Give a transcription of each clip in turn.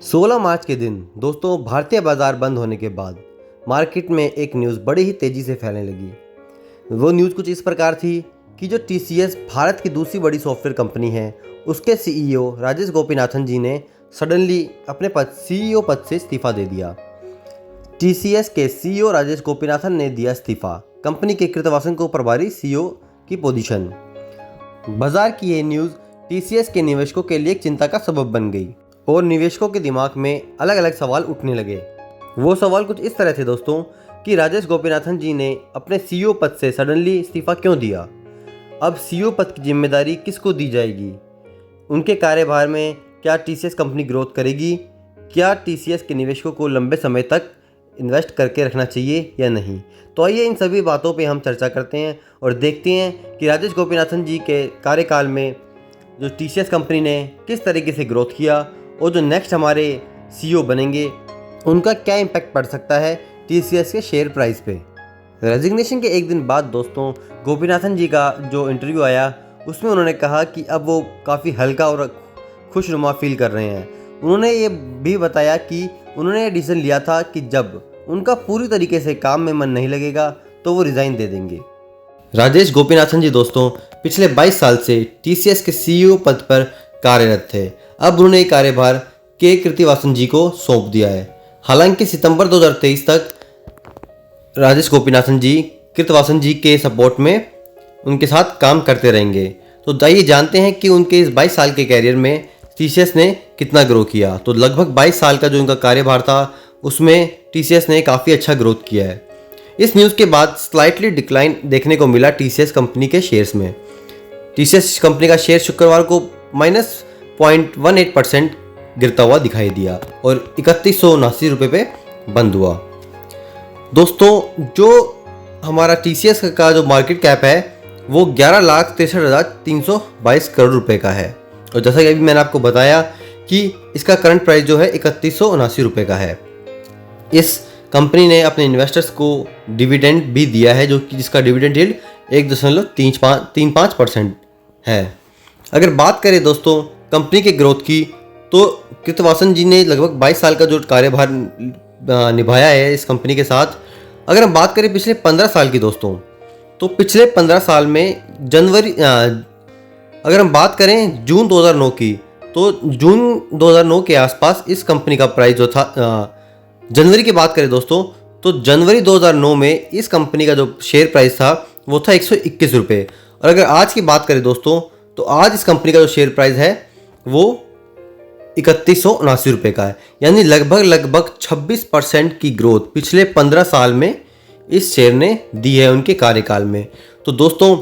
16 मार्च के दिन दोस्तों भारतीय बाजार बंद होने के बाद मार्केट में एक न्यूज़ बड़ी ही तेज़ी से फैलने लगी। वो न्यूज़ कुछ इस प्रकार थी कि जो TCS भारत की दूसरी बड़ी सॉफ्टवेयर कंपनी है, उसके CEO राजेश गोपीनाथन जी ने सडनली अपने CEO पद से इस्तीफ़ा दे दिया। TCS के CEO राजेश गोपीनाथन ने दिया इस्तीफ़ा, कंपनी के कृतवासन को प्रभारी CEO की पोजीशन। बाजार की ये न्यूज़ TCS के निवेशकों के लिए एक चिंता का सबब बन गई और निवेशकों के दिमाग में अलग अलग सवाल उठने लगे। वो सवाल कुछ इस तरह थे दोस्तों कि राजेश गोपीनाथन जी ने अपने CEO पद से सडनली इस्तीफ़ा क्यों दिया। अब CEO पद की जिम्मेदारी किसको दी जाएगी? उनके कार्यभार में क्या TCS कंपनी ग्रोथ करेगी? क्या TCS के निवेशकों को लंबे समय तक इन्वेस्ट करके रखना चाहिए या नहीं? तो आइए इन सभी बातों पे हम चर्चा करते हैं और देखते हैं कि राजेश गोपीनाथन जी के कार्यकाल में जो TCS कंपनी ने किस तरीके से ग्रोथ किया और जो नेक्स्ट हमारे CEO बनेंगे उनका क्या इम्पैक्ट पड़ सकता है TCS के शेयर प्राइस पे। रेजिग्नेशन के एक दिन बाद दोस्तों गोपीनाथन जी का जो इंटरव्यू आया उसमें उन्होंने कहा कि अब वो काफ़ी हल्का और खुशनुमा फील कर रहे हैं। उन्होंने ये भी बताया कि उन्होंने ये डिसीजन लिया था कि जब उनका पूरी तरीके से काम में मन नहीं लगेगा तो वो रिज़ाइन दे देंगे। राजेश गोपीनाथन जी दोस्तों पिछले 22 साल से TCS के CEO पद पर कार्यरत थे। अब उन्होंने कार्यभार के कृतिवासन जी को सौंप दिया है। हालांकि सितंबर 2023 तक राजेश गोपीनाथन जी कृतवासन जी के सपोर्ट में उनके साथ काम करते रहेंगे। तो आइए जानते हैं कि उनके इस 22 साल के कैरियर में TCS ने कितना ग्रो किया। तो लगभग 22 साल का जो उनका कार्यभार था उसमें TCS ने काफ़ी अच्छा ग्रोथ किया है। इस न्यूज़ के बाद स्लाइटली डिक्लाइन देखने को मिला TCS कंपनी के शेयर्स में। TCS कंपनी का शेयर शुक्रवार को -0.18% गिरता हुआ दिखाई दिया और 3179 रुपये पे बंद हुआ। दोस्तों जो हमारा TCS का जो मार्केट कैप है वो 11,63,322 करोड़ रुपए का है और जैसा कि अभी मैंने आपको बताया कि इसका करंट प्राइस जो है 3179 रुपये का है। इस कंपनी ने अपने इन्वेस्टर्स को डिविडेंड भी दिया है जो कि जिसका डिविडेंड यील्ड 1.35% है। अगर बात करें दोस्तों कंपनी के ग्रोथ की तो कृतवासन जी ने लगभग 22 साल का जो कार्यभार निभाया है इस कंपनी के साथ। अगर हम बात करें पिछले 15 साल की दोस्तों तो पिछले 15 साल में अगर हम बात करें जून 2009 की तो जून 2009 के आसपास इस कंपनी का प्राइस जो था जनवरी की बात करें दोस्तों तो जनवरी 2009 में इस कंपनी का जो शेयर प्राइस था वो था 121 रुपये और अगर आज की बात करें दोस्तों तो आज इस कंपनी का जो शेयर प्राइस है वो 3179 रुपये का है। यानी लगभग 26% की ग्रोथ पिछले 15 साल में इस शेयर ने दी है उनके कार्यकाल में। तो दोस्तों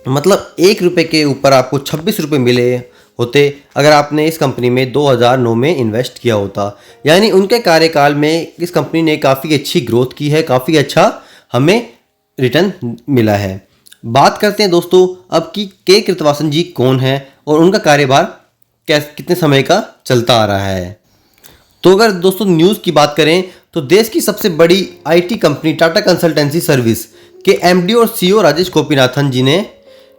मतलब 1 रुपये के ऊपर आपको 26 रुपये मिले होते अगर आपने इस कंपनी में 2009 में इन्वेस्ट किया होता। यानी उनके कार्यकाल में इस कंपनी ने काफ़ी अच्छी ग्रोथ की है, काफ़ी अच्छा हमें रिटर्न मिला है। बात करते हैं दोस्तों अब कि के कृतवासन जी कौन है और उनका कार्यभार कितने समय का चलता आ रहा है। तो अगर दोस्तों न्यूज़ की बात करें तो देश की सबसे बड़ी IT company Tata consultancy service के MD और CEO राजेश गोपीनाथन जी ने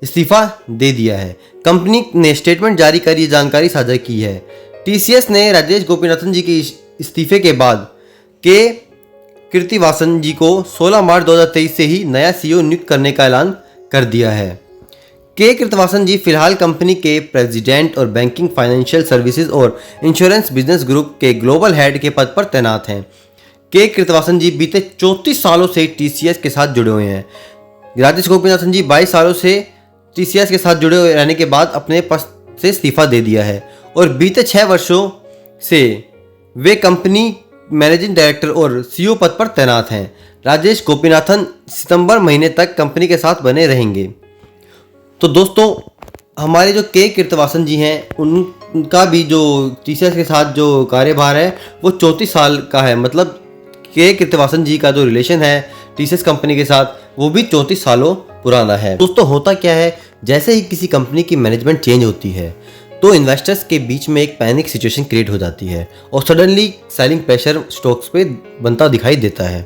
इस्तीफा दे दिया है। कंपनी ने स्टेटमेंट जारी कर ये जानकारी साझा की है। TCS ने राजेश गोपीनाथन जी के इस्तीफे के बाद के कृतिवासन जी को 16 मार्च 2023 से ही नया CEO नियुक्त करने का ऐलान कर दिया है। के कृतवासन जी फिलहाल कंपनी के प्रेसिडेंट और बैंकिंग, फाइनेंशियल सर्विसेज और इंश्योरेंस बिजनेस ग्रुप के ग्लोबल हेड के पद पर तैनात हैं। के कृतवासन जी बीते 34 सालों से TCS के साथ जुड़े हुए हैं। राजेश गोपीनाथन जी 22 सालों से TCS के साथ जुड़े हुए रहने के बाद अपने पद से इस्तीफा दे दिया है और बीते 6 वर्षों से वे कंपनी मैनेजिंग डायरेक्टर और CEO पद पर तैनात हैं। राजेश गोपीनाथन सितंबर महीने तक कंपनी के साथ बने रहेंगे। तो दोस्तों हमारे जो के कृतवासन जी हैं उनका भी जो TCS के साथ जो कार्यभार है वो 34 साल का है। मतलब के कृतवासन जी का जो रिलेशन है TCS कंपनी के साथ वो भी 34 सालों पुराना है। दोस्तों होता क्या है, जैसे ही किसी कंपनी की मैनेजमेंट चेंज होती है तो इन्वेस्टर्स के बीच में एक पैनिक सिचुएशन क्रिएट हो जाती है और सडनली सेलिंग प्रेशर स्टॉक्स पे बनता दिखाई देता है।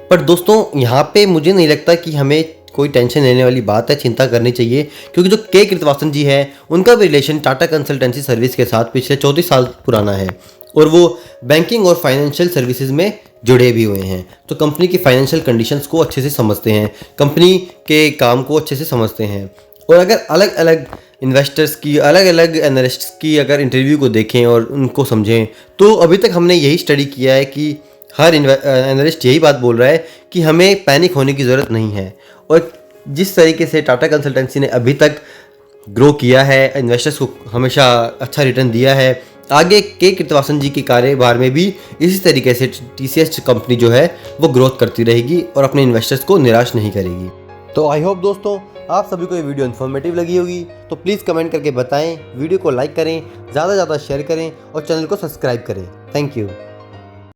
पर दोस्तों यहाँ पे मुझे नहीं लगता कि हमें कोई टेंशन लेने वाली बात है, चिंता करनी चाहिए, क्योंकि जो के कृतवासन जी है उनका भी रिलेशन टाटा कंसल्टेंसी सर्विस के साथ पिछले 34 साल पुराना है और वो बैंकिंग और फाइनेंशियल सर्विसेज में जुड़े भी हुए हैं। तो कंपनी की फाइनेंशियल कंडीशंस को अच्छे से समझते हैं, कंपनी के काम को अच्छे से समझते हैं। और अगर अलग अलग इन्वेस्टर्स की, अलग अलग एनालिस्ट्स की अगर इंटरव्यू को देखें और उनको समझें, तो अभी तक हमने यही स्टडी किया है कि हर एनालिस्ट यही बात बोल रहा है कि हमें पैनिक होने की ज़रूरत नहीं है। और जिस तरीके से टाटा कंसल्टेंसी ने अभी तक ग्रो किया है, इन्वेस्टर्स को हमेशा अच्छा रिटर्न दिया है, आगे के कृतवासन जी के कार्यभार में भी इसी तरीके से टीसीएस कंपनी जो है वो ग्रोथ करती रहेगी और अपने इन्वेस्टर्स को निराश नहीं करेगी। तो आई होप दोस्तों आप सभी को ये वीडियो इन्फॉर्मेटिव लगी होगी, तो प्लीज़ कमेंट करके बताएं, वीडियो को लाइक करें, ज़्यादा से ज़्यादा शेयर करें और चैनल को सब्सक्राइब करें। Thank you.